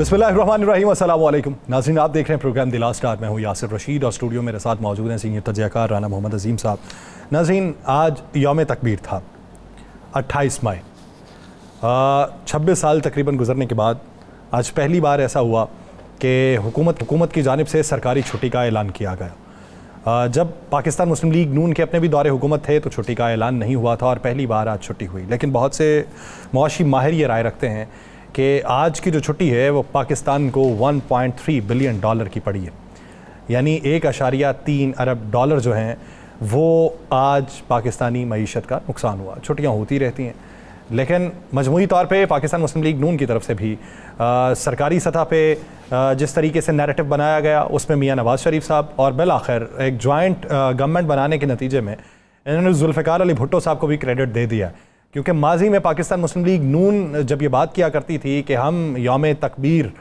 बिस्मिल्लाहिर्रहमानिर्रहीम, अस्सलाम वालेकुम नाज़रीन, आप देख रहे हैं प्रोग्राम द लास्ट आवर। मैं हूँ यासिर रशीद और स्टूडियो मेरे साथ मौजूद हैं सीनियर तजज़ियाकार राना मोहम्मद अजीम साहब। नाज़रीन, आज यौम तकबीर था 28 मई। 26 साल तकरीबन गुजरने के बाद आज पहली बार ऐसा हुआ कि हुकूमत की जानिब से सरकारी छुट्टी का ऐलान किया गया। जब पाकिस्तान मुस्लिम लीग नून के अपने भी दौरे हुकूमत थे तो छुट्टी का ऐलान नहीं हुआ था और पहली बार आज छुट्टी हुई। लेकिन बहुत से मुआशी माहिर ये राय रखते हैं कि आज की जो छुट्टी है वो पाकिस्तान को 1.3 बिलियन डॉलर की पड़ी है, यानी 1.3 अरब डॉलर जो हैं वो आज पाकिस्तानी मईशत का नुकसान हुआ। छुट्टियां होती रहती हैं, लेकिन मजमूई तौर पे पाकिस्तान मुस्लिम लीग नून की तरफ से भी सरकारी सतह पे जिस तरीके से नैरेटिव बनाया गया उसमें मियां नवाज़ शरीफ साहब और बिल आखिर एक जॉइंट गवर्नमेंट बनाने के नतीजे में इन्होंने जुल्फ़िकार अली भुट्टो साहब को भी क्रेडिट दे दिया है। क्योंकि माजी में पाकिस्तान मुस्लिम लीग नून जब ये बात किया करती थी कि हम यौम तकबीर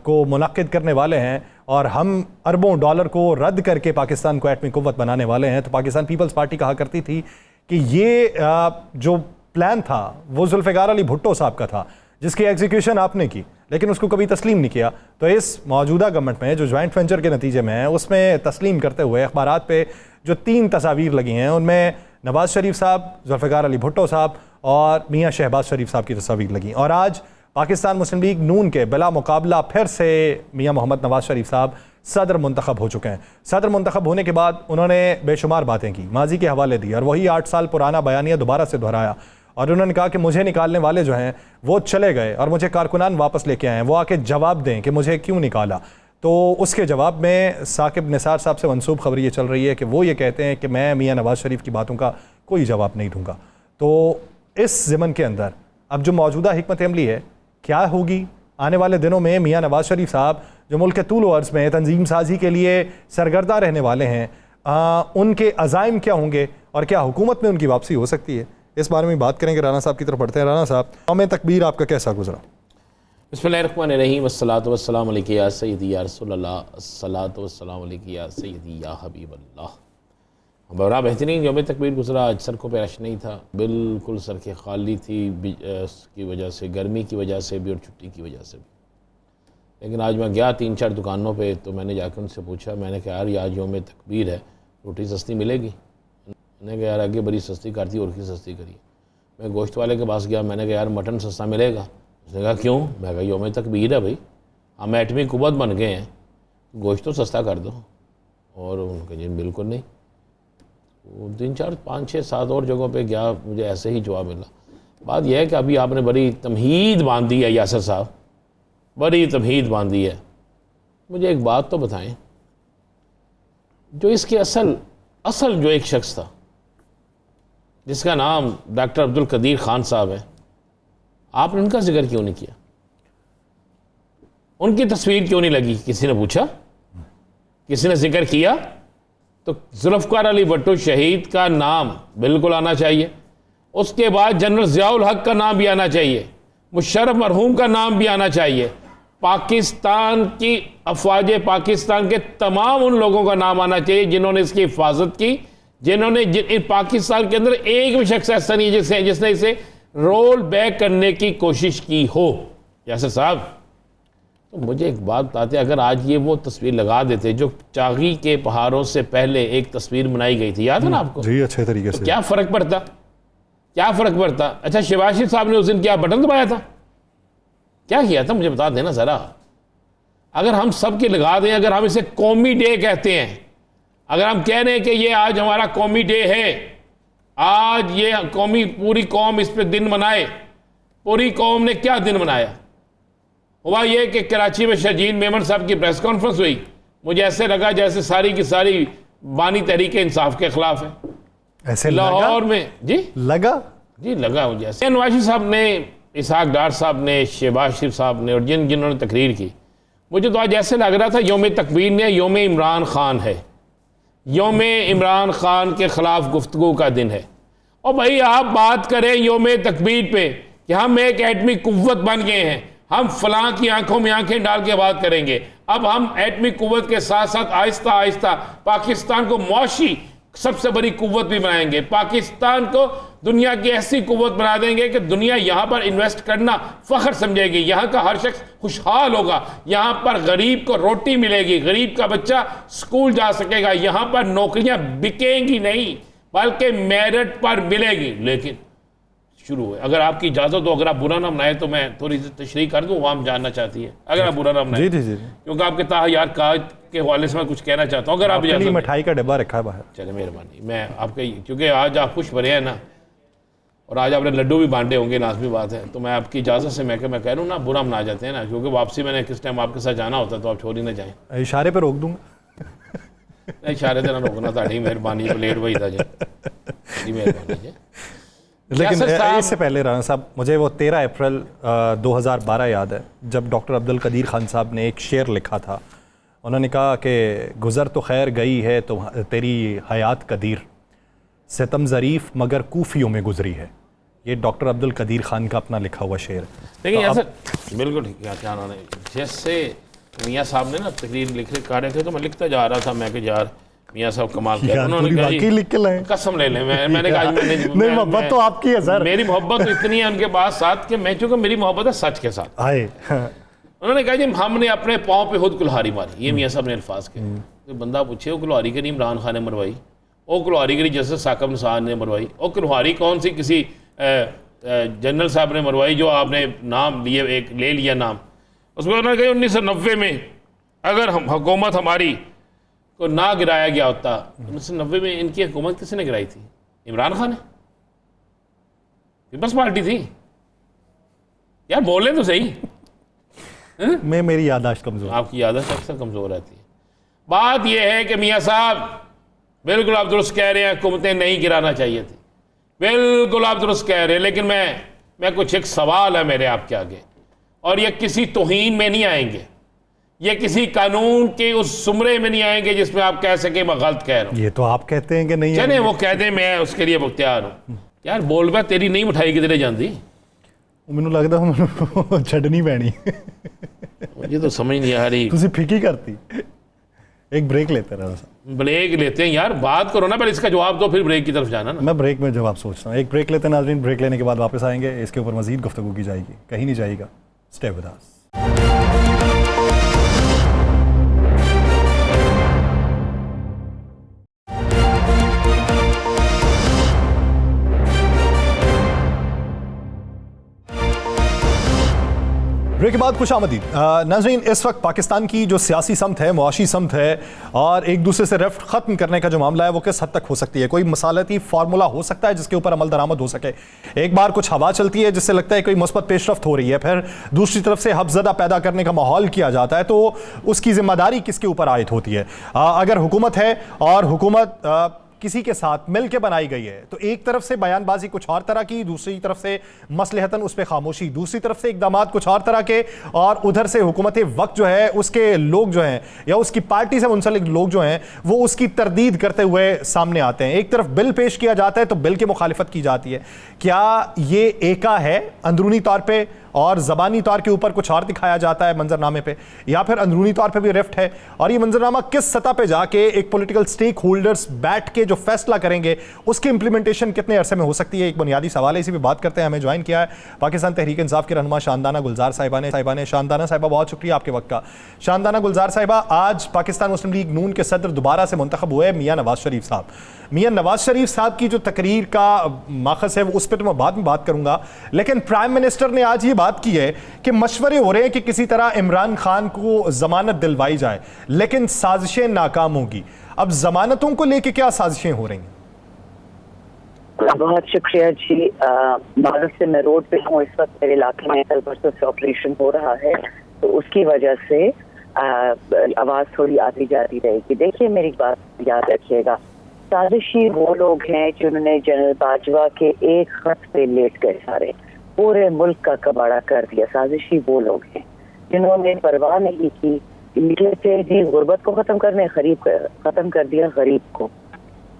को मुनक्किद करने वाले हैं और हम अरबों डॉलर को रद्द करके पाकिस्तान को एटमी कुव्वत बनाने वाले हैं, तो पाकिस्तान पीपल्स पार्टी कहा करती थी कि ये जो प्लान था वो जुल्फ़िकार अली भुट्टो साहब का था जिसकी एग्जीक्यूशन आपने की, लेकिन उसको कभी तस्लीम नहीं किया। तो इस मौजूदा गवर्नमेंट में जो जॉइंट वेंचर के नतीजे में है उसमें तस्लीम करते हुए अखबारात पे जो 3 तस्वीर लगी हैं उनमें नवाज़ शरीफ साहब, जुल्फ़िकार अली भुट्टो साहब और मियां शहबाज शरीफ साहब की तस्वीर लगी। और आज पाकिस्तान मुस्लिम लीग नून के बिला मुकाबला फिर से मियां मोहम्मद नवाज़ शरीफ साहब सदर मुंतखब हो चुके हैं। सदर मुंतखब होने के बाद उन्होंने बेशुमार बातें की, माजी के हवाले दी और वही 8 साल पुराना बयानिया दोबारा से दोहराया। और उन्होंने कहा कि मुझे निकालने वाले जो हैं वो चले गए और मुझे कारकुनान वापस लेके आए हैं, वो आके जवाब दें कि मुझे क्यों निकाला। तो उसके जवाब में साकिब निसार साहब से मंसूब खबर ये चल रही है कि वो ये कहते हैं कि मैं मियां नवाज़ शरीफ की बातों का कोई जवाब नहीं दूंगा। तो इस ज़मन के अंदर अब जो मौजूदा हिकमत अमली है क्या होगी आने वाले दिनों में? मियां नवाज़ शरीफ साहब जो मुल्क के तूल अर्ज़ में तंजीम साजी के लिए सरगर्दा रहने वाले हैं, उनके अज़ाइम क्या होंगे और क्या हुकूमत में उनकी वापसी हो सकती है? इस बारे में बात करेंगे। राना साहब की तरफ पढ़ते हैं। राना साहब, यौम तकबीर आपका कैसा गुजरा? बिस्मिल्लाहिर्रहमानिर्रहीम, वस्सलातु वस्सलामु अलैका या सय्यदी या रसूलल्लाह, अस्सलातु वस्सलामु अलैका या सय्यदी या हबीबल्लाह। बड़ा बेहतरीन यौम तकबीर गुजरा। आज सड़कों पर रश नहीं था, बिल्कुल सड़कें खाली थी की वजह से, गर्मी की वजह से भी और छुट्टी की वजह से भी। लेकिन आज मैं गया 3-4 दुकानों पे, तो मैंने जाकर उनसे पूछा, मैंने कहा यार आज यौम तकबीर है, रोटी सस्ती मिलेगी? मैंने कहा यार आगे बड़ी सस्ती करती और की सस्ती करी। मैं गोश्त वाले के पास गया, मैंने कहा यार मटन सस्ता मिलेगा? उसने कहा क्यों? मैं कहा यौम तकबीर है भाई, हम एटमी कुव्वत बन गए हैं, गोश्त तो सस्ता कर दो। और उनके जी बिल्कुल नहीं। 3-4 5-6 7 और जगहों पे गया, मुझे ऐसे ही जवाब मिला। बात यह है कि अभी आपने बड़ी तमहीद बांधी है यासिर साहब, बड़ी तमहीद बांधी है। मुझे एक बात तो बताएं, जो इसके असल जो एक शख्स था जिसका नाम डॉक्टर अब्दुल कदीर खान साहब है, आपने उनका जिक्र क्यों नहीं किया? उनकी तस्वीर क्यों नहीं लगी? किसी ने पूछा? किसी ने जिक्र किया? तो जुल्फ़िकार अली भुट्टो शहीद का नाम बिल्कुल आना चाहिए, उसके बाद जनरल ज़ियाउल हक का नाम भी आना चाहिए, मुशर्रफ मरहूम का नाम भी आना चाहिए, पाकिस्तान की अफवाज पाकिस्तान के तमाम उन लोगों का नाम आना चाहिए जिन्होंने इसकी हिफाजत की, जिन्होंने पाकिस्तान के अंदर एक भी शख्स ऐसा नहीं है जिसने इसे रोल बैक करने की कोशिश की हो। यासिर साहब, तो मुझे एक बात बताते, अगर आज ये वो तस्वीर लगा देते जो चागी के पहाड़ों से पहले एक तस्वीर बनाई गई थी, याद है ना आपको? जी, अच्छे तरीके से। क्या फ़र्क पड़ता? क्या फ़र्क पड़ता? अच्छा, शहबाज शरीफ साहब ने उस दिन क्या बटन दबाया था? क्या किया था? मुझे बता देना ज़रा। अगर हम सब के लगा दें, अगर हम इसे कौमी डे कहते हैं, अगर हम कह रहे हैं कि ये आज हमारा कौमी डे है, आज ये कौमी पूरी कौम इस पे दिन मनाए, पूरी कौम ने क्या दिन मनाया? हुआ ये कि कराची में शजीन मेमन साहब की प्रेस कॉन्फ्रेंस हुई, मुझे ऐसे लगा जैसे सारी की सारी बानी तहरीक इंसाफ के खिलाफ है। ऐसे लाहौर में जी लगा मुझे ऐसे। नवाज़ साहब ने, इसहाक डार साहब ने, शहबाज शरीफ साहब ने और जिन्होंने तकरीर की, मुझे तो आज ऐसे लग रहा था यौम तकबीर ने यौम इमरान खान है, यौम इमरान खान के खिलाफ गुफ्तगू का दिन है। और भाई आप बात करें यौम तकबीर पे कि हम एक एटमी कुव्वत बन गए हैं, हम फलां की आंखों में आंखें डाल के बात करेंगे। अब हम एटमी कुव्वत के साथ साथ आहिस्ता आहिस्ता पाकिस्तान को मुआशी سب سے بڑی قوت بھی بنائیں گے. پاکستان کو دنیا کی ایسی قوت بنا دیں گے کہ دنیا یہاں پر انویسٹ کرنا فخر سمجھے گی. یہاں کا ہر شخص خوشحال ہوگا. یہاں پر غریب کو روٹی ملے گی, غریب کا بچہ سکول جا سکے گا. یہاں پر نوکریاں بکیں گی نہیں بلکہ میرٹ پر ملے گی. لیکن شروع ہوئے, اگر آپ کی اجازت ہو, اگر آپ برا نہ منائے تو میں تھوڑی سی تشریح کر دوں, عوام جاننا چاہتی ہے, اگر آپ برا نہ منائے. جی کیونکہ آپ کے تاحیات کاج کے حوالے سے میں کچھ کہنا چاہتا ہوں, اگر آپ اجازت. مٹھائی کا ڈبہ رکھا ہے باہر. چلے مہربانی. میں آپ کے کیونکہ آج آپ خوش بھرے ہیں نا, اور آج آپ نے لڈو بھی بانٹے ہوں گے, لازمی بات ہے, تو میں آپ کی اجازت سے میں کہہ رہا ہوں نا, برا منا جاتے ہیں نا, کیونکہ واپسی میں نے کس ٹائم آپ کے ساتھ جانا ہوتا ہے تو آپ چھوڑ ہی نہ جائیں. اشارے پہ روک دوں گا. اشارے سے نہ روکنا, تھوڑی مہربانی, پلیٹ وہی تھا جی, مہربانی جی. لیکن اس سے پہلے رانا صاحب, مجھے وہ 13 اپریل 2012 یاد ہے جب ڈاکٹر عبد القدیر خان صاحب نے ایک شعر لکھا تھا. انہوں نے کہا کہ گزر تو خیر گئی ہے تو تیری حیات قدیر, ستم ظریف مگر کوفیوں میں گزری ہے. یہ ڈاکٹر عبد القدیر خان کا اپنا لکھا ہوا شعر. لیکن ایسا بالکل ٹھیک ہے, کیا انہوں نے جیسے میاں صاحب نے نا تقریر لکھ کر رہے تھے تو میں لکھتا جا رہا تھا, میں کہ یار میاں صاحب کمال کیا. انہوں نے کہا جی لکھ کے لائے, قسم لے لیں. میں نے کہا نہیں, محبت تو آپ کی ہے سر. میری محبت اتنی ہے ان کے پاس ساتھ کہ میں, چونکہ میری محبت ہے سچ کے ساتھ. انہوں نے کہا جی ہم نے اپنے پاؤں پہ خود کلہاری ماری. یہ میاں صاحب نے الفاظ کے. بندہ پوچھے وہ کلہاری کری عمران خان نے مروائی, وہ کلہاری کری جیسے ثاقب نثار نے مروائی, وہ کلہاری کون سی کسی جنرل صاحب نے مروائی جو آپ نے نام لیے, ایک لے لیا نام. اس میں انہوں نے کہا 1990 میں اگر حکومت ہماری کو نہ گرایا گیا ہوتا, 1990 میں ان کی حکومت کس نے گرائی تھی؟ عمران خان نے, پیپلز پارٹی تھی. یار بولیں تو صحیح. میری یادداشت کمزور, آپ کی یادداشت اکثر کمزور رہتی ہے. بات یہ ہے کہ میاں صاحب بالکل آپ درست کہہ رہے ہیں, حکومتیں نہیں گرانا چاہیے تھی, بالکل آپ درست کہہ رہے ہیں. لیکن میں کچھ ایک سوال ہے میرے آپ کے آگے, اور یہ کسی توہین میں نہیں آئیں گے, یہ کسی قانون کے اس زمرے میں نہیں آئیں گے جس میں آپ کہہ سکیں میں غلط کہہ رہا ہوں. یہ تو آپ کہتے ہیں کہ نہیں, چلیں وہ کہتے ہیں, میں اس کے لیے مختار ہوں. یار بول بہ تیری نہیں مٹھائی کدھر جاندی, مجھے لگتا ہے چھڈنی پینی. مجھے تو سمجھ نہیں آ رہی. تسی پھیکی کرتی. ایک بریک لیتے رہا. بریک لیتے ہیں یار, بات کرو نا, پہلے اس کا جواب دو پھر بریک کی طرف جانا نا. میں بریک میں جواب سوچتا ہوں. ایک بریک لیتے ہیں ناظرین, بریک لینے کے بعد واپس آئیں گے, اس کے اوپر مزید گفتگو کی جائے گی, کہیں نہیں جائے گا. Stay with us. بریک کے بعد خوش آمدید. ناظرین, اس وقت پاکستان کی جو سیاسی سمت ہے, معاشی سمت ہے, اور ایک دوسرے سے رفت ختم کرنے کا جو معاملہ ہے وہ کس حد تک ہو سکتی ہے؟ کوئی مصالحتی فارمولا ہو سکتا ہے جس کے اوپر عمل درآمد ہو سکے؟ ایک بار کچھ ہوا چلتی ہے جس سے لگتا ہے کوئی مثبت پیش رفت ہو رہی ہے, پھر دوسری طرف سے حفظدہ پیدا کرنے کا ماحول کیا جاتا ہے, تو اس کی ذمہ داری کس کے اوپر عائد ہوتی ہے؟ اگر حکومت ہے اور حکومت کسی کے ساتھ مل کے بنائی گئی ہے تو ایک طرف سے بیان بازی کچھ اور طرح کی, دوسری طرف سے مصلحتاً اس پہ خاموشی, دوسری طرف سے اقدامات کچھ اور طرح کے, اور ادھر سے حکومت وقت جو ہے اس کے لوگ جو ہیں یا اس کی پارٹی سے منسلک لوگ جو ہیں وہ اس کی تردید کرتے ہوئے سامنے آتے ہیں. ایک طرف بل پیش کیا جاتا ہے تو بل کی مخالفت کی جاتی ہے. کیا یہ ایکا ہے اندرونی طور پہ اور زبانی طور کے اوپر کچھ اور دکھایا جاتا ہے منظرنامے پہ, یا پھر اندرونی طور پہ بھی رفٹ ہے, اور یہ منظرنامہ کس سطح پہ جا کے ایک پولیٹیکل سٹیک ہولڈرز بیٹھ کے جو فیصلہ کریں گے اس کی امپلیمنٹیشن کتنے عرصے میں ہو سکتی ہے؟ ایک بنیادی سوال ہے, اسی پہ بات کرتے ہیں. ہمیں جوائن کیا ہے پاکستان تحریک انصاف کے رہنما شاندانہ گلزار صاحبہ نے. شاندانہ صاحبہ بہت شکریہ آپ کے وقت کا. شاندانہ گلزار صاحبہ, آج پاکستان مسلم لیگ نون کے صدر دوبارہ سے منتخب ہوئے میاں نواز شریف صاحب. میاں نواز شریف صاحب کی جو تقریر کا ماخذ ہے اس پہ تو میں بعد میں بات کروں گا, لیکن پرائم منسٹر نے آج یہ بات کی ہے کہ مشورے ہو رہے ہیں کہ کسی طرح عمران خان کو ضمانت دلوائی جائے, لیکن سازشیں ناکام ہوگی. اب ضمانتوں کو لے کے کیا سازشیں ہو رہی ہیں؟ بہت شکریہ جی. معذرت سے میں روڈ پہ ہوں اس وقت, میرے علاقے میں کل پرسوں سے آپریشن ہو رہا ہے تو اس کی وجہ سے آواز تھوڑی آتی جاتی رہے گی. دیکھیے میری بات یاد رکھیے گا, سازشی وہ لوگ ہیں جنہوں نے جنرل باجوہ کے ایک خط پہ لیٹ گئے, سارے پورے ملک کا کباڑہ کر دیا. سازشی وہ لوگ ہیں جنہوں نے پرواہ نہیں کی, نکلے تھے جی غربت کو ختم کرنے, ختم کر دیا غریب کو.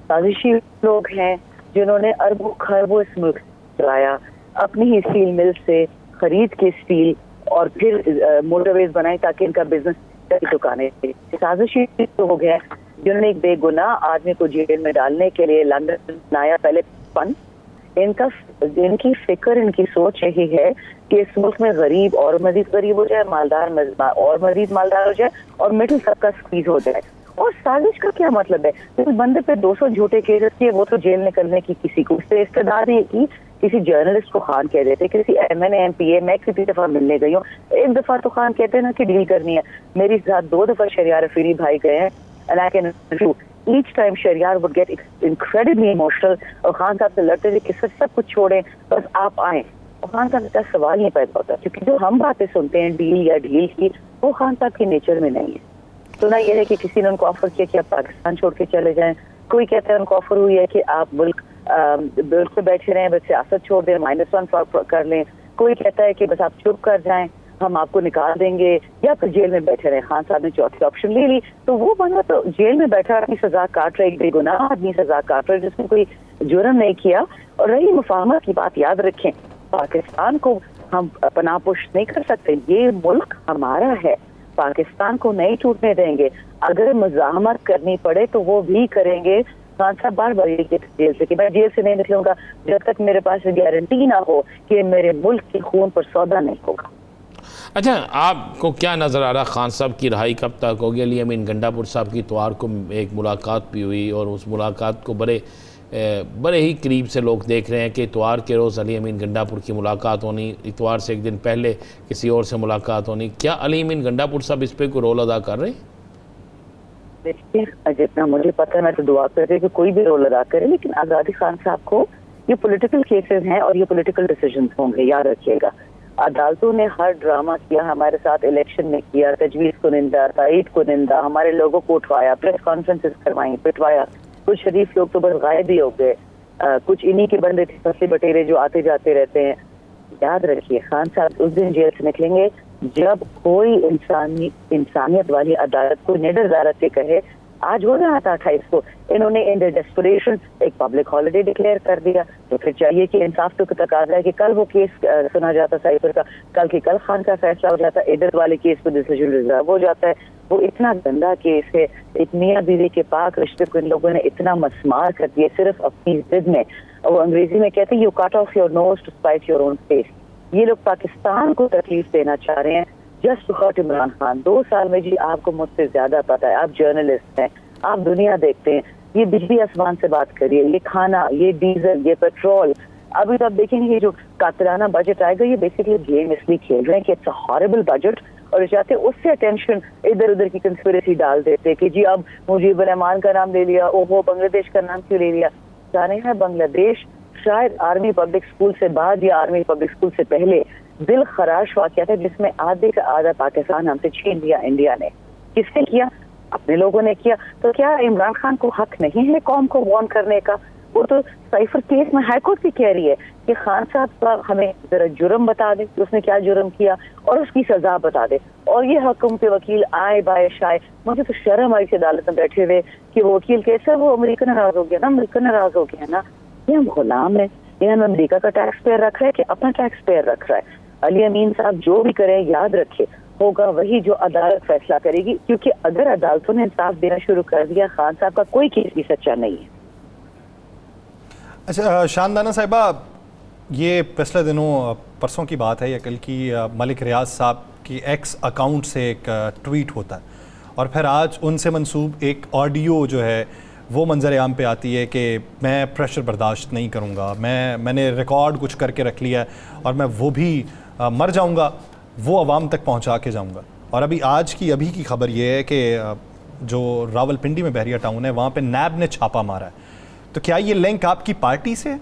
سازشی لوگ ہیں جنہوں نے اربوں خربوں اس ملک چلایا, اپنی ہی اسٹیل مل سے خرید کے اسٹیل اور پھر موٹر ویز بنائی تاکہ ان کا بزنس کی دکانیں تھے. سازشی لوگ ہیں جنہوں نے ایک بے گناہ آدمی کو جیل میں ڈالنے کے لیے لندن بنایا پہلے فن. ان کی فکر، ان کی سوچ یہی ہے کہ اس ملک میں غریب اور مزید غریب ہو جائے، مالدار اور مزید مالدار ہو جائے، اور مڈل سب کا سکویز ہو جائے. اور سازش کا کیا مطلب ہے؟ جس بندے پہ 200 جھوٹے کیسز کیے وہ تو جیل نکلنے کی کسی کو اس سے استدعا نہیں کی. کسی جرنلسٹ کو خان کہہ دیتے، کسی ایم این اے، ایم پی اے، میں کسی دفعہ ملنے گئی ہوں، ایک دفعہ تو خان کہتے ہیں نا کہ ڈیل کرنی ہے. میری ساتھ 2 دفعہ شہریار افریدی بھائی گئے ہیں. And I can assure you, each time Shahryar would get incredibly emotional اور خان صاحب سے لڑتے تھے کہ سب کچھ چھوڑیں بس آپ آئیں. اور خان صاحب کا سوال نہیں پیدا ہوتا کیونکہ جو ہم باتیں سنتے ہیں ڈیل یا ڈھیل کی، وہ خان صاحب کے نیچر میں نہیں ہے. تو نہ یہ ہے کہ کسی نے ان کو آفر کیا کہ آپ پاکستان چھوڑ کے چلے جائیں، کوئی کہتا ہے ان کو آفر ہوئی ہے کہ آپ ملک پہ بیٹھے رہیں، بس سیاست چھوڑ دیں، -1 کر لیں. کوئی کہتا ہے کہ بس آپ چپ کر جائیں، ہم آپ کو نکال دیں گے، یا پھر جیل میں بیٹھے رہے. خان صاحب نے چوتھی آپشن لے لی. تو وہ بندہ تو جیل میں بیٹھا اپنی سزا کاٹ رہا ہے، ایک بے گناہ آدمی سزا کاٹ رہا ہے جس نے کوئی جرم نہیں کیا. اور رہی مفاہمت کی بات، یاد رکھیں پاکستان کو ہم پناہ پوش نہیں کر سکتے. یہ ملک ہمارا ہے، پاکستان کو نہیں ٹوٹنے دیں گے. اگر مزاحمت کرنی پڑے تو وہ بھی کریں گے. خان صاحب بار بار یہ جیل سے کہ میں جیل سے نہیں نکلوں گا جب تک میرے پاس گارنٹی نہ ہو کہ میرے ملک کے خون پر سودا نہیں ہوگا. اچھا، آپ کو کیا نظر آ رہا خان صاحب کی رہائی کب تک ہوگی؟ علی امین گنڈاپور صاحب کی اتوار کو ایک ملاقات بھی ہوئی اور اس ملاقات کو بڑے ہی قریب سے لوگ دیکھ رہے ہیں کہ اتوار کے روز علی امین گنڈاپور کی ملاقات ہونی، اتوار سے ایک دن پہلے کسی اور سے ملاقات ہونی. کیا علی امین گنڈاپور صاحب اس پہ کوئی رول ادا کر رہے ہیں؟ دیکھیے جتنا مجھے پتہ ہے میں تو دعا کر رہی کہ کوئی بھی رول ادا کرے، لیکن آزادی خان صاحب کو یہ پولیٹیکل کیسز ہیں اور یہ پولیٹیکل ڈیسیجنز ہوں گے، یاد رکھیے گا. عدالتوں نے ہر ڈرامہ کیا ہمارے ساتھ، الیکشن میں کیا، تجویز کنندہ، تائید کنندہ، ہمارے لوگوں کو اٹھوایا، پریس کانفرنسز کروائیں، پٹوایا. کچھ شریف لوگ تو بس غائب ہی ہو گئے، کچھ انہی کے بندے تھے پسے بٹیرے جو آتے جاتے رہتے ہیں. یاد رکھیے خان صاحب اس دن جیل سے نکلیں گے جب کوئی انسانیت والی عدالت کو نڈر عدالت سے کہے. آج ہو رہا تھا 28 کو، انہوں نے ان ڈیسپریشن ایک پبلک ہالیڈے ڈکلیئر کر دیا. تو پھر چاہیے کہ انصاف تو تقاضا ہے کہ کل وہ کیس سنا جاتا سائفر کا، کل کی کل خان کا فیصلہ ہو جاتا. ادھر والے کیس پہ ڈیسیجن ریزرو ہو جاتا ہے. وہ اتنا گندا کیس ہے، میاں بیوی کے پاک رشتے کو ان لوگوں نے اتنا مسمار کر دیا صرف اپنی ضد میں. اور وہ انگریزی میں کہتے ہیں you cut off your nose to spite your own face. یہ لوگ پاکستان کو تکلیف دینا چاہ رہے ہیں جسٹ بیکاز عمران خان. 2 سال میں جی آپ کو مجھ سے زیادہ پتا ہے، آپ جرنلسٹ ہیں، آپ دنیا دیکھتے ہیں. یہ بجلی آسمان سے بات کریے، یہ کھانا، یہ ڈیزل، یہ پیٹرول. ابھی تو آپ دیکھیں گے یہ جو قاتلانہ بجٹ آئے گا، یہ بیسیکلی گیم اس لیے کھیل رہے ہیں کہ اٹس اے ہاربل بجٹ، اور چاہتے اس سے اٹینشن ادھر ادھر کی کنسپریسی ڈال دیتے کہ جی اب مجیب الرحمان کا نام لے لیا، اوہو بنگلہ دیش کا نام کیوں لے لیا. جانے ہیں بنگلہ دیش شاید آرمی پبلک اسکول سے بعد یا آرمی پبلک اسکول سے پہلے دل خراش واقعہ تھا جس میں آدھے کا آدھا پاکستان ہم سے چھین لیا انڈیا نے. کس نے کیا؟ اپنے لوگوں نے کیا. تو کیا عمران خان کو حق نہیں ہے قوم کو وارن کرنے کا؟ وہ تو سائفر کیس میں ہائی کورٹ بھی کہہ رہی ہے کہ خان صاحب کا ہمیں ذرا جرم بتا دے کہ اس نے کیا جرم کیا اور اس کی سزا بتا دے. اور یہ حکم کے وکیل آئے بائے شائے. مجھے تو شرم آئی تھی عدالت میں بیٹھے ہوئے کہ وہ وکیل کیسے وہ امریکہ ناراض ہو گیا نا، امریکہ ناراض ہو گیا نا. یہ ہم غلام ہیں، یہ ہم امریکہ کا ٹیکس پیئر رکھ رہے ہیں کہ اپنا ٹیکس پیئر رکھ رہا ہے. علی امین صاحب جو بھی کریں یاد رکھے ہوگا وہی جو عدالت فیصلہ کرے گی، کیونکہ اگر عدالتوں نے انصاف دینا شروع کر دیا خان صاحب کا کوئی کیس بھی سچا نہیں ہے. اچھا شاندانہ صاحبہ، یہ پچھلے دنوں پرسوں کی بات ہے یا کل کی، ملک ریاض صاحب کی ایکس اکاؤنٹ سے ایک ٹویٹ ہوتا ہے اور پھر آج ان سے منسوب ایک آڈیو جو ہے وہ منظر عام پہ آتی ہے کہ میں پریشر برداشت نہیں کروں گا، میں نے ریکارڈ کچھ کر کے رکھ لیا ہے اور میں وہ بھی مر جاؤں گا وہ عوام تک پہنچا کے جاؤں گا. اور ابھی کی خبر یہ ہے کہ جو راول پنڈی میں بحریہ ٹاؤن ہے وہاں پہ نیب نے چھاپا مارا ہے. تو کیا یہ لنک آپ کی پارٹی سے؟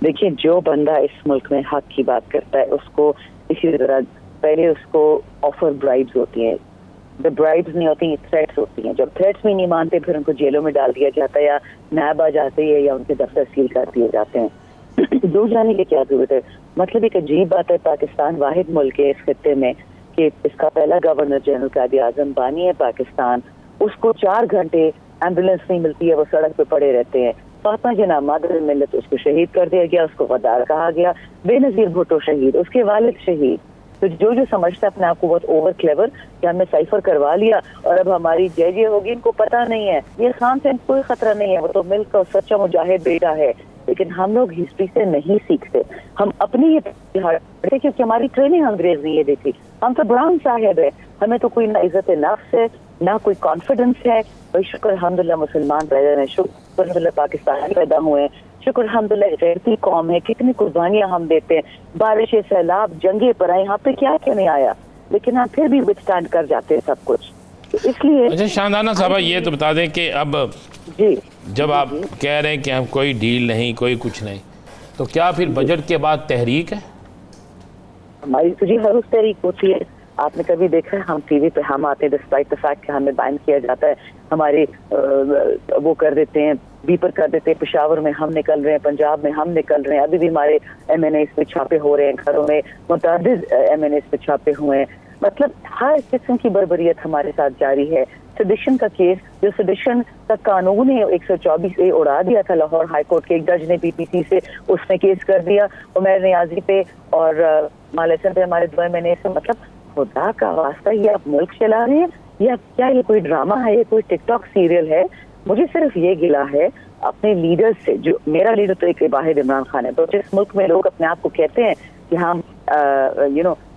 دیکھیے جو بندہ اس ملک میں حق کی بات کرتا ہے اس کو اسی طرح پہلے اس کو آفر برائبز ہوتی ہیں. برائبز نہیں ہوتی، تھریٹس ہوتی ہیں. جب تھریٹس بھی نہیں مانتے پھر ان کو جیلوں میں ڈال دیا جاتا ہے یا نیب آ جاتے ہیں یا ان کے دفتر سیل کر دیے جاتے ہیں. دور جانے کی کیا ضرورت ہے؟ مطلب ایک عجیب بات ہے، پاکستان واحد ملک ہے اس خطے میں کہ اس کا پہلا گورنر جنرل قائد اعظم بانی ہے پاکستان، اس کو 4 گھنٹے ایمبولینس نہیں ملتی ہے، وہ سڑک پہ پڑے رہتے ہیں. فاطمہ جناح مادر ملت اس کو شہید کر دیا گیا، اس کو غدار کہا گیا. بے نظیر بھٹو شہید، اس کے والد شہید. تو جو समझता है अपने आप को बहुत ओवर क्लेवर कि हमने साइफर करवा लिया और अब हमारी जय होगी, इनको पता नहीं है ये खान से कोई खतरा नहीं है, वो तो मिल्क का सच्चा मुजाहिद बेटा है। लेकिन हम लोग हिस्ट्री से नहीं सीखते, हम अपनी ये क्योंकि हमारी ट्रेनिंग अंग्रेज ने ये दी थी। हम तो ब्राउन साहेब है, हमें तो कोई ना इज्जत नफ्स है ना कोई कॉन्फिडेंस है। भाई शुक्र अल्हम्दुलिल्लाह मुसलमान पैदा हैं, शुक्र अल्हम्दुलिल्लाह पाकिस्तानी पैदा हुए हैं, शुक्र अल्हम्दुलिल्लाह गैरती कौम है, कितनी कुर्बानियां हम देते हैं, बारिशें सैलाब जंगे पर आए, यहाँ पे क्या क्या नहीं आया, लेकिन हम फिर भी विथस्टैंड कर जाते हैं सब कुछ। तो इसलिए अच्छा शानदाना साहब ये तो बता दें कि अब जी जब आप कह रहे हैं कि हम कोई डील नहीं कोई कुछ नहीं, तो क्या फिर बजट के बाद तहरीक है? हमारी तो जी हर उस तहरीक होती है। आपने कभी देखा है हम टीवी पे हम आते हैं डिस्पाइट द फैक्ट कि हमें बैन किया जाता है, हमारे वो कर देते हैं, बीपर कर देते हैं, पेशावर में हम निकल रहे हैं, पंजाब में हम निकल रहे हैं, अभी भी हमारे MNAs पे छापे हो रहे हैं, घरों में मुतअद्दिद MNAs पे छापे हुए हैं। मतलब हर किस्म की बर्बरियत हमारे साथ जारी है। सेडिशन का केस, जो सेडिशन का कानून है 124A उड़ा दिया था लाहौर हाई कोर्ट के एक जज ने PPC से, उसने केस कर दिया उमर नियाजी पे और मालेसन पे, हमारे 2 MNAs से। मतलब खुदा का वास्ता ये आप मुल्क चला रहे हैं या क्या ये कोई ड्रामा है, ये कोई टिकटॉक सीरियल है? मुझे सिर्फ ये गिला है अपने लीडर्स से, जो मेरा लीडर तो एक वाहिद इमरान खान है। तो जिस मुल्क में लोग अपने आप को कहते हैं कि हम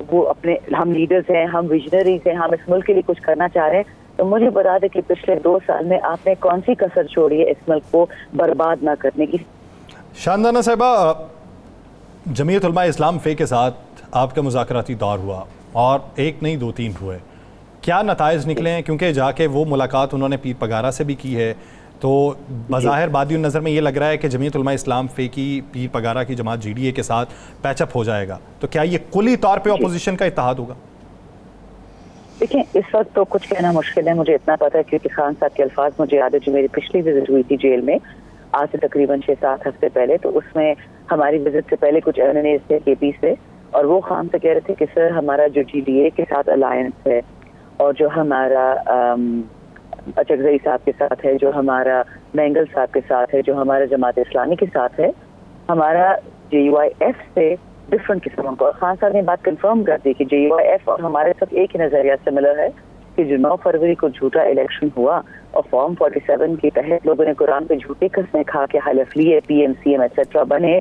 वो अपने हम लीडर्स हैं, हम विजनरीज हैं, हम इस मुल्क के लिए कुछ करना चाह रहे हैं, तो मुझे बता दें कि पिछले 2 साल में आपने कौन सी कसर छोड़ी है इस मुल्क को बर्बाद ना करने की। शानदाना साहिबा, जमीयत उलमा इस्लाम फे के साथ आपका मुज़ाकराती दौर हुआ और एक नहीं 2-3 हुए, क्या नताइज निकले हैं? क्योंकि जाके वो मुलाकात उन्होंने पीर पगारा से भी की है, तो बज़ाहिर बादी नज़र में ये लग रहा है कि जमीयत उलमा इस्लाम फे की पीर पगारा की जमात GDA के साथ पैचअप हो जाएगा। तो क्या ये कुली तौर पे अपोजिशन का इत्तेहाद होगा? देखिए इस वक्त तो कुछ कहना मुश्किल है, मुझे इतना पता है क्योंकि खान साहब के अल्फाज मुझे याद है। जो मेरी पिछली विजिट हुई थी जेल में आज से तकरीबन 6-7 हफ्ते पहले, तो उसमें हमारी विजिट से पहले कुछ MNAs थे KP से, और वो खान से कह रहे थे कि सर हमारा जो GDA के साथ अलायंस है और जो हमारा अचगजई साहब के साथ है, जो हमारा मैंगल साहब के साथ है, जो हमारा जमात इस्लामी के साथ है, हमारा JUIF से डिफरेंट किस्मों का। और खान साहब ने बात कंफर्म कर दी कि JUIF और हमारे साथ एक ही नजरिया सिमिलर है कि जो 9 फरवरी को झूठा इलेक्शन हुआ और फॉर्म 47 के तहत लोगों ने कुरान पे झूठी कसमें खा के हलफ लिए, PM CM एक्सेट्रा बने,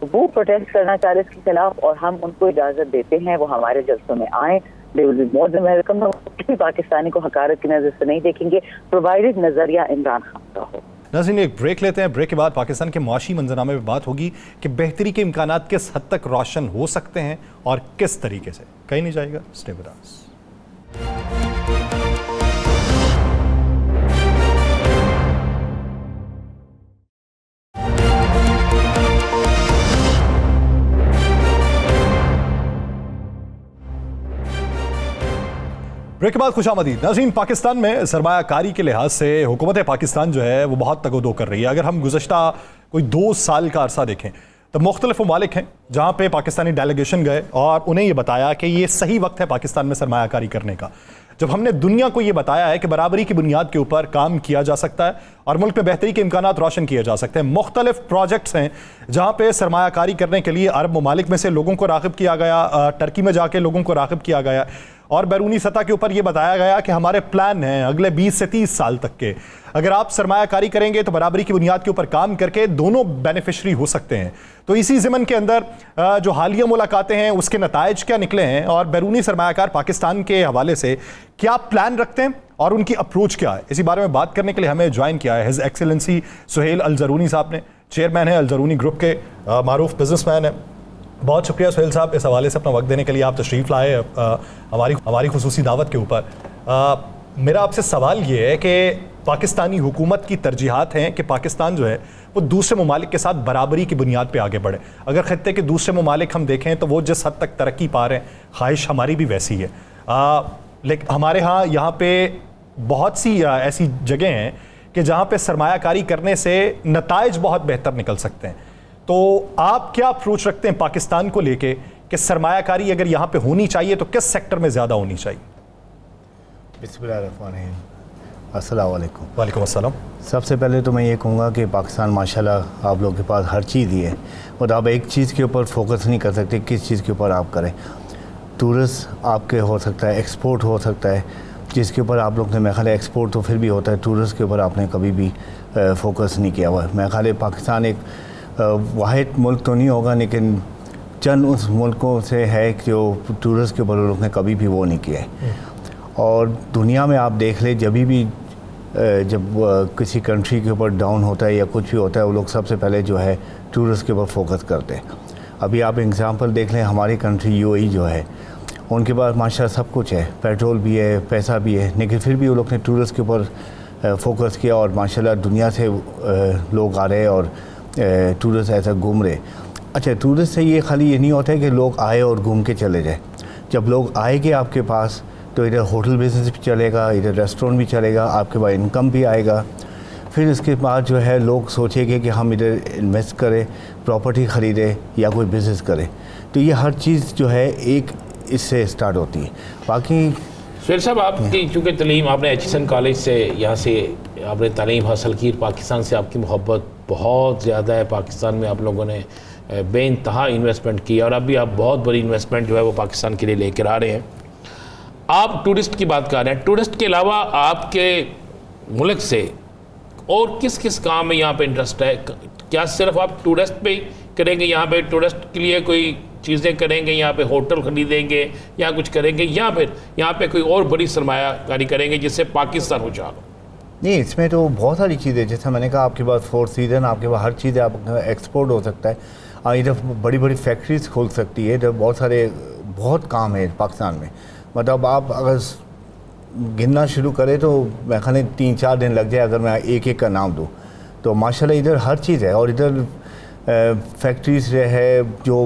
वो प्रोटेस्ट करना चाह रहे इसके खिलाफ, और हम उनको इजाजत देते हैं वो हमारे जलसों में आए। They will be more than welcome. हम किसी पाकिस्तानी को हकारत की नजर से नहीं देखेंगे, प्रोवाइडेड नजरिया इमरान खान का हो। नाज़रीन एक ब्रेक लेते हैं, ब्रेक के बाद पाकिस्तान के मुआशी मंजरनामे में बात होगी कि बेहतरी के इम्कानात किस हद तक रोशन हो सकते हैं और किस तरीके से। कहीं नहीं जाएगा, स्टे विद अस। ब्रेक के बाद खुशामदीद। नाज़रीन पाकिस्तान में सरमायाकारी के लिहाज से हुकूमत पाकिस्तान जो है वो बहुत तगोदो कर रही है। अगर हम गुज़श्ता कोई 2 साल का अरसा देखें तो मुख्तलिफ ममालिक हैं जहाँ पे पाकिस्तानी डेलीगेशन गए और उन्हें ये बताया कि ये सही वक्त है पाकिस्तान में सरमायाकारी करने का। जब हमने दुनिया को ये बताया है कि बराबरी की बुनियाद के ऊपर काम किया जा सकता है और मुल्क में बेहतरी के इम्कानात रोशन किए जा सकते हैं। मुख्तलिफ प्रोजेक्ट्स हैं जहाँ पे सरमायाकारी करने के लिए अरब ममालिक में से लोगों को राग़िब किया गया, टर्की में जाके लोगों को राग़िब किया गया और बैरूनी सतह के ऊपर ये बताया गया कि हमारे प्लान हैं अगले 20 से 30 साल तक के, अगर आप सरमायाकारी करेंगे तो बराबरी की बुनियाद के ऊपर काम करके दोनों बेनिफिशरी हो सकते हैं। तो इसी ज़िमन के अंदर जो हालिया मुलाकातें हैं उसके नताइज क्या निकले हैं और बैरूनी सरमायाकार पाकिस्तान के हवाले से क्या प्लान रखते हैं और उनकी अप्रोच क्या है, इसी बारे में बात करने के लिए हमें ज्वाइन किया है हिज एक्सेलेंसी सुहेल अल-ज़रूनी साहब ने। चेयरमैन है अल-ज़रूनी ग्रुप के, मारूफ बिजनेसमैन है। बहुत शुक्रिया सुहेल साहब इस हवाले से अपना वक्त देने के लिए। आप तशरीफ़ लाए हमारी खुसूसी दावत के ऊपर। मेरा आपसे सवाल ये है कि पाकिस्तानी हुकूमत की तरजीहात हैं कि पाकिस्तान जो है वो दूसरे ममालिक के साथ बराबरी की बुनियाद पे आगे बढ़े। अगर खत्ते के दूसरे ममालिक हम देखें तो वो जिस हद तक तरक्की पा रहे हैं, ख्वाहिश हमारी भी वैसी है। लेकिन हमारे यहाँ पे बहुत सी ऐसी जगह हैं कि जहाँ पे सरमायाकारी करने से नताइज बहुत बेहतर निकल सकते हैं। तो आप क्या अप्रोच रखते हैं पाकिस्तान को लेके कि सरमायाकारी अगर यहाँ पे होनी चाहिए तो किस सेक्टर में ज़्यादा होनी चाहिए? बिस्मिल्लाहिर्रहमानिर्रहीम। अस्सलाम वालेकुम। वालेकुम अस्सलाम। सबसे पहले तो मैं ये कहूँगा कि पाकिस्तान माशाल्लाह आप लोगों के पास हर चीज़ ही है और आप एक चीज़ के ऊपर फोकस नहीं कर सकते, किस चीज़ के ऊपर आप करें। टूरिस्ट आपके हो सकता है, एक्सपोर्ट हो सकता है, जिसके ऊपर आप लोग ने मेरे ख्याल एक्सपोर्ट तो फिर भी होता है, टूरिस्ट के ऊपर आपने कभी भी फोकस नहीं किया हुआ है। मेरे ख्याल पाकिस्तान एक वाहिद मुल्क तो नहीं होगा, लेकिन चंद उस मुल्कों से है जो टूरिस्ट के ऊपर लोग ने कभी भी वो नहीं किया है। और दुनिया में आप देख ले, जब किसी कंट्री के ऊपर डाउन होता है या कुछ भी होता है, वो लोग सबसे पहले जो है टूरिस्ट के ऊपर फोकस करते हैं। अभी आप एग्ज़ाम्पल देख लें, हमारी कंट्री UAE जो है, उनके पास माशाल्लाह सब कुछ है, पेट्रोल भी है, पैसा भी है, लेकिन फिर भी वो लोग ने टूरिस्ट के ऊपर फोकस किया और माशाल्लाह दुनिया से लोग आ रहे और टूरिस्ट ऐसा घूम रहे। अच्छा, टूरिस्ट से ये खाली ये नहीं होता है कि लोग आए और घूम के चले जाए। जब लोग आएंगे आपके पास तो इधर होटल बिज़नेस भी चलेगा, इधर रेस्टोरेंट भी चलेगा, आपके पास इनकम भी आएगा। फिर इसके बाद जो है लोग सोचेंगे कि हम इधर इन्वेस्ट करें, प्रॉपर्टी ख़रीदें या कोई बिज़नेस करें। तो ये हर चीज़ जो है एक इससे स्टार्ट होती है। बाकी सुहेल साहब, आपकी चूँकि तलीम आपने HSN कॉलेज से यहाँ से आपने तालीम हासिल की, पाकिस्तान से आपकी मोहब्बत बहुत ज़्यादा है, पाकिस्तान में आप लोगों ने बेइंतहा इन्वेस्टमेंट की और अभी आप बहुत बड़ी इन्वेस्टमेंट जो है वो पाकिस्तान के लिए लेकर आ रहे हैं। आप टूरिस्ट की बात कर रहे हैं, टूरिस्ट के अलावा आपके मुल्क से और किस किस काम में यहाँ पे इंटरेस्ट है? क्या सिर्फ आप टूरिस्ट पे ही करेंगे, यहाँ पे टूरिस्ट के लिए कोई चीज़ें करेंगे, यहाँ पे होटल ख़रीदेंगे या कुछ करेंगे, या फिर यहाँ पे कोई और बड़ी सरमायाकारी करेंगे जिससे पाकिस्तान हो जाए? नहीं, इसमें तो बहुत सारी चीज़ें, जैसे मैंने कहा आपके पास 4 सीज़न, आपके पास हर चीज़ है, आप एक्सपोर्ट हो सकता है, इधर बड़ी बड़ी फैक्ट्रीज खोल सकती है, इधर बहुत काम है पाकिस्तान में। मतलब आप अगर गिनना शुरू करें तो मैं खाने 3-4 दिन लग जाए अगर मैं एक एक का नाम दूँ। तो माशाल्लाह इधर हर चीज़ है और इधर फैक्ट्रीज है जो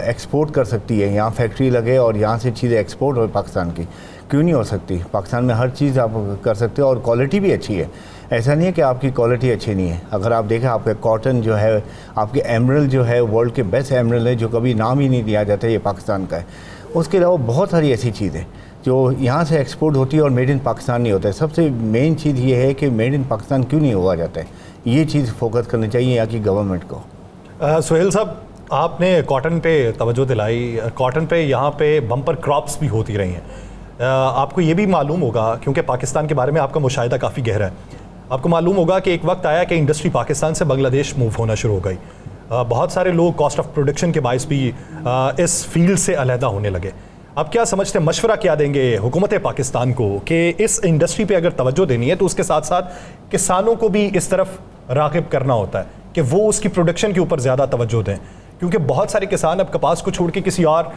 एक्सपोर्ट कर सकती है। यहाँ फैक्ट्री लगे और यहाँ से चीज़ें एक्सपोर्ट हो पाकिस्तान की, क्यों नहीं हो सकती? पाकिस्तान में हर चीज़ आप कर सकते हो और क्वालिटी भी अच्छी है। ऐसा नहीं है कि आपकी क्वालिटी अच्छी नहीं है। अगर आप देखें, आपके कॉटन जो है, आपके एमरल्ड जो है, वर्ल्ड के बेस्ट एमरल्ड है जो कभी नाम ही नहीं दिया जाता, ये पाकिस्तान का है। उसके अलावा बहुत सारी ऐसी चीज़ें जो यहाँ से एक्सपोर्ट होती है और मेड इन पाकिस्तान नहीं होता है। सबसे मेन चीज़ ये है कि मेड इन पाकिस्तान क्यों नहीं हुआ जाता है, ये चीज़ फोकस करनी चाहिए यहाँ की गवर्नमेंट को। सुहेल साहब, आपने कॉटन पे तवज्जो दिलाई, कॉटन पे यहाँ पे बम्पर क्रॉप्स भी होती रही हैं। आपको ये भी मालूम होगा, क्योंकि पाकिस्तान के बारे में आपका मुशाहिदा काफ़ी गहरा है, आपको मालूम होगा कि एक वक्त आया कि इंडस्ट्री पाकिस्तान से बांग्लादेश मूव होना शुरू हो गई। बहुत सारे लोग कॉस्ट ऑफ प्रोडक्शन के बायस भी इस फील्ड से अलहदा होने लगे। आप क्या समझते हैं, मशवरा क्या देंगे हुकूमत पाकिस्तान को कि इस इंडस्ट्री पे अगर तवज्जो देनी है तो उसके साथ साथ किसानों को भी इस तरफ राग़िब करना होता है कि वो उसकी प्रोडक्शन के ऊपर ज़्यादा तवज्जो दें, क्योंकि बहुत सारे किसान अब कपास को छोड़ के किसी और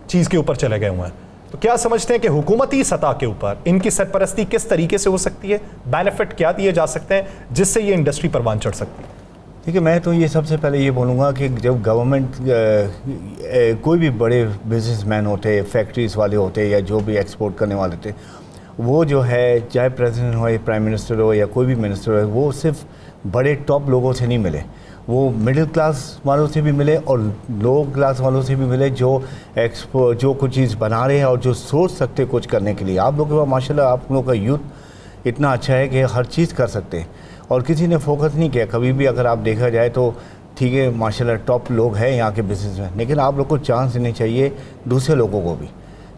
चीज़ के ऊपर चले गए हुए हैं। तो क्या समझते हैं कि हुकूमती सतह के ऊपर इनकी सरपरस्ती किस तरीके से हो सकती है, बेनिफिट क्या दिए जा सकते हैं जिससे ये इंडस्ट्री परवान चढ़ सकती है? ठीक है, मैं तो ये सबसे पहले ये बोलूँगा कि जब गवर्नमेंट कोई भी बड़े बिजनेसमैन होते, फैक्ट्रीज़ वाले होते या जो भी एक्सपोर्ट करने वाले थे, वो जो है चाहे प्रेसिडेंट हो या प्राइम मिनिस्टर हो या कोई भी मिनिस्टर हो, वो सिर्फ बड़े टॉप लोगों से नहीं मिले, वो मिडिल क्लास वालों से भी मिले और लो क्लास वालों से भी मिले जो कुछ चीज़ बना रहे हैं और जो सोच सकते कुछ करने के लिए। आप लोगों के पास माशाल्लाह आप लोगों का यूथ इतना अच्छा है कि हर चीज़ कर सकते हैं और किसी ने फोकस नहीं किया कभी भी। अगर आप देखा जाए तो ठीक है, माशाल्लाह टॉप लोग हैं यहाँ के बिज़नेस में, लेकिन आप लोग को चांस देने चाहिए दूसरे लोगों को भी,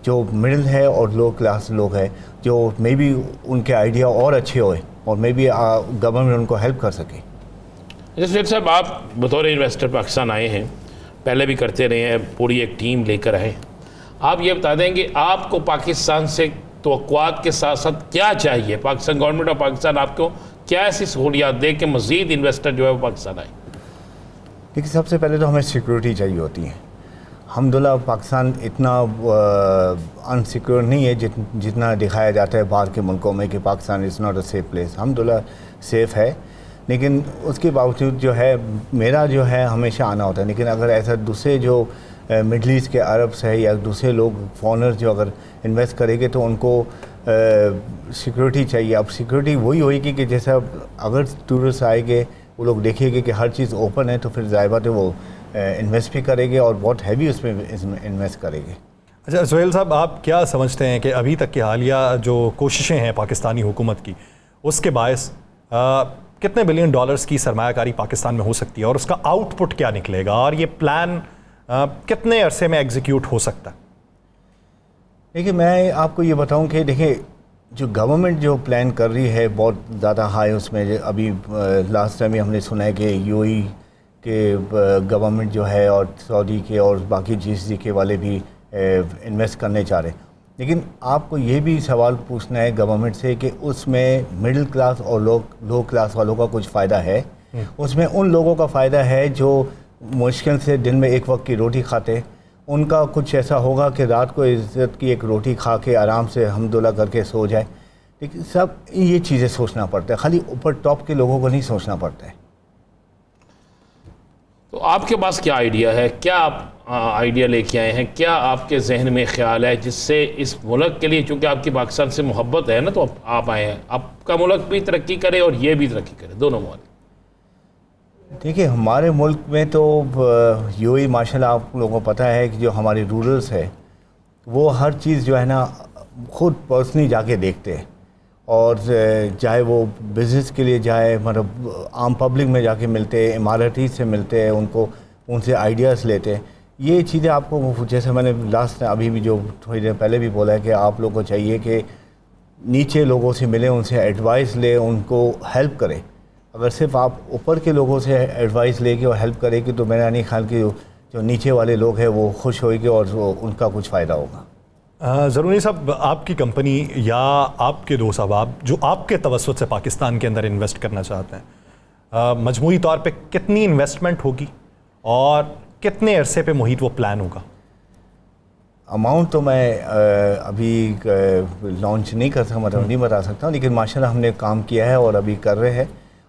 जो मिडिल है और लो क्लास लोग हैं, जो मे बी उनके आइडिया और अच्छे होए और मे बी गवर्नमेंट उनको हेल्प कर सके। जैसे साहब, आप बतौर इन्वेस्टर पाकिस्तान आए हैं, पहले भी करते रहे हैं, पूरी एक टीम लेकर आए, आप ये बता देंगे आपको पाकिस्तान से तवक्कुआत के साथ साथ क्या चाहिए? पाकिस्तान गवर्नमेंट और पाकिस्तान आपको क्या ऐसी सहूलियात दे कि मज़ीद इन्वेस्टर जो है वो पाकिस्तान आए? देखिए, सबसे पहले तो हमें सिक्योरिटी चाहिए होती है। अल्हम्दुलिल्लाह पाकिस्तान इतना अनसिक्योर नहीं है जितना दिखाया जाता है बाहर के मुल्कों में कि Pakistan is not a safe place. अल्हम्दुलिल्लाह सेफ़ है, लेकिन उसके बावजूद जो है मेरा जो है हमेशा आना होता है। लेकिन अगर ऐसा दूसरे जो मिडल ईस्ट के अरब्स है या दूसरे लोग फॉरेनर्स जो अगर इन्वेस्ट करेंगे तो उनको सिक्योरिटी चाहिए। अब सिक्योरिटी वही होगी कि जैसा अगर टूरिस्ट आएंगे वो लोग देखेंगे कि हर चीज़ ओपन है तो फिर ज़ाहिर बात है वो इन्वेस्ट भी करेंगे और बहुत हैवी उसमें इन्वेस्ट करेंगे। अच्छा सुहेल साहब, आप क्या समझते हैं कि अभी तक की हालिया जो कोशिशें हैं पाकिस्तानी हुकूमत की, उसके बायस कितने बिलियन डॉलर्स की सरमायाकारी पाकिस्तान में हो सकती है और उसका आउटपुट क्या निकलेगा और ये प्लान कितने अरसे में एग्जीक्यूट हो सकता है? دیکھیے میں آپ کو یہ بتاؤں کہ دیکھیں جو گورنمنٹ جو پلان کر رہی ہے بہت زیادہ ہائی اس میں. ابھی لاسٹ ٹائم ہم نے سنا ہے کہ یو ای کے گورنمنٹ جو ہے اور سعودی کے اور باقی جی سی کے والے بھی انویسٹ کرنے چاہ رہے ہیں. لیکن آپ کو یہ بھی سوال پوچھنا ہے گورنمنٹ سے کہ اس میں مڈل کلاس اور لو کلاس والوں کا کچھ فائدہ ہے؟ اس میں ان لوگوں کا فائدہ ہے جو مشکل سے دن میں ایک وقت کی روٹی کھاتے. ان کا کچھ ایسا ہوگا کہ رات کو عزت کی ایک روٹی کھا کے آرام سے حمدللہ کر کے سو جائے. لیکن سب یہ چیزیں سوچنا پڑتا ہے, خالی اوپر ٹاپ کے لوگوں کو نہیں سوچنا پڑتا ہے. تو آپ کے پاس کیا آئیڈیا ہے, کیا آپ آئیڈیا لے کے آئے ہیں, کیا آپ کے ذہن میں خیال ہے جس سے اس ملک کے لیے, چونکہ آپ کی پاکستان سے محبت ہے نا تو آپ آئے ہیں, آپ کا ملک بھی ترقی کرے اور یہ بھی ترقی کرے, دونوں ملک؟ دیکھیے ہمارے ملک میں تو یو ای ماشاءاللہ آپ لوگوں کو پتہ ہے کہ جو ہماری رورلس ہے وہ ہر چیز جو ہے نا خود پرسنلی جا کے دیکھتے ہیں, اور چاہے وہ بزنس کے لیے جائے, مطلب عام پبلک میں جا کے ملتے ہیں, اماراتی سے ملتے ہیں, ان سے آئیڈیاز لیتے ہیں. یہ چیزیں آپ کو جیسے میں نے لاسٹ ابھی بھی جو تھوڑی دیر پہلے بھی بولا ہے کہ آپ لوگوں کو چاہیے کہ نیچے لوگوں سے ملیں, ان سے ایڈوائس لیں, ان کو ہیلپ کریں. اگر صرف آپ اوپر کے لوگوں سے ایڈوائس لے کے اور ہیلپ کریں کہ تو میرا نہیں خیال کہ جو نیچے والے لوگ ہیں وہ خوش ہوئے گے اور ان کا کچھ فائدہ ہوگا. ضروری صاحب, آپ کی کمپنی یا آپ کے دوست احباب جو آپ کے توسط سے پاکستان کے اندر انویسٹ کرنا چاہتے ہیں, مجموعی طور پہ کتنی انویسٹمنٹ ہوگی اور کتنے عرصے پہ محیط وہ پلان ہوگا؟ اماؤنٹ تو میں ابھی لانچ نہیں کر سکتا, مطلب نہیں بتا سکتا ہوں, لیکن ماشاءاللہ ہم نے کام کیا ہے اور ابھی کر رہے ہیں.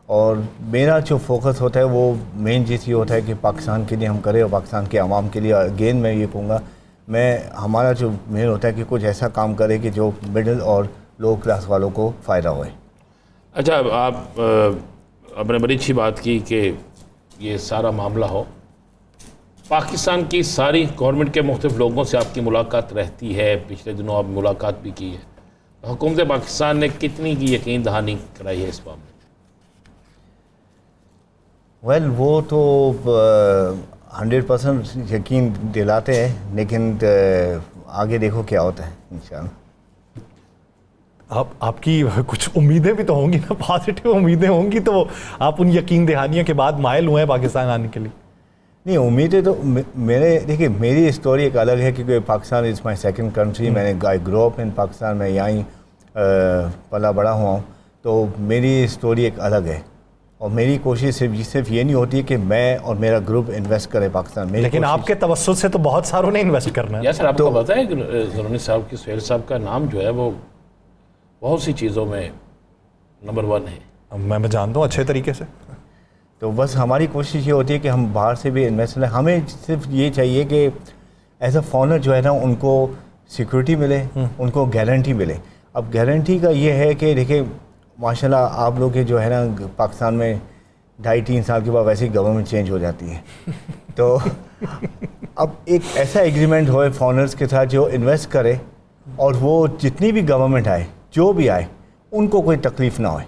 اور میرا جو فوکس ہوتا ہے وہ مین چیز یہ ہوتا ہے کہ پاکستان کے لیے ہم کریں اور پاکستان کے عوام کے لیے. اگین میں یہ کہوں گا, ہمارا جو مین ہوتا ہے کہ کچھ ایسا کام کرے کہ جو مڈل اور لو کلاس والوں کو فائدہ ہوئے. اچھا, آپ نے بڑی اچھی بات کی کہ یہ سارا معاملہ ہو. پاکستان کی ساری گورنمنٹ کے مختلف لوگوں سے آپ کی ملاقات رہتی ہے, پچھلے دنوں آپ ملاقات بھی کی ہے. حکومت پاکستان نے کتنی کی یقین دہانی کرائی ہے اس بات میں؟ ویل وہ تو 100% یقین دلاتے ہیں, لیکن آگے دیکھو کیا ہوتا ہے انشاءاللہ. آپ کی کچھ امیدیں بھی تو ہوں گی نا, پازیٹیو امیدیں ہوں گی, تو آپ ان یقین دہانیوں کے بعد مائل ہوئے ہیں پاکستان آنے کے لیے؟ نہیں, امیدیں تو دیکھیے میری اسٹوری ایک الگ ہے کیونکہ پاکستان از مائی سیکنڈ کنٹری. میں نے گرو اپ ان پاکستان, میں یہیں پلا بڑا ہوا ہوں, تو میری اسٹوری ایک الگ ہے. اور میری کوشش صرف یہ نہیں ہوتی ہے کہ میں اور میرا گروپ انویسٹ کرے پاکستان میں, لیکن آپ کے توسط سے تو بہت ساروں نے انویسٹ کرنا ہے. یا سر آپ کو پتہ ہے کہ ضرونی صاحب کی سہیل صاحب کا نام جو ہے وہ بہت سی چیزوں میں نمبر 1 ہے. میں جانتا ہوں اچھے طریقے سے. تو بس ہماری کوشش یہ ہوتی ہے کہ ہم باہر سے بھی انویسٹ کریں. ہمیں صرف یہ چاہیے کہ ایز اے فارنر جو ہے نا ان کو سیکورٹی ملے, ان کو گارنٹی ملے. اب گارنٹی کا یہ ہے کہ دیکھیں ماشاءاللہ آپ لوگ جو ہے نا پاکستان میں 2.5-3 سال کے بعد ویسے ہی گورنمنٹ چینج ہو جاتی ہے, تو اب ایک ایسا ایگریمنٹ ہوئے فارنرز کے ساتھ جو انویسٹ کرے, اور وہ جتنی بھی گورنمنٹ آئے جو بھی آئے ان کو کوئی تکلیف نہ ہوئے.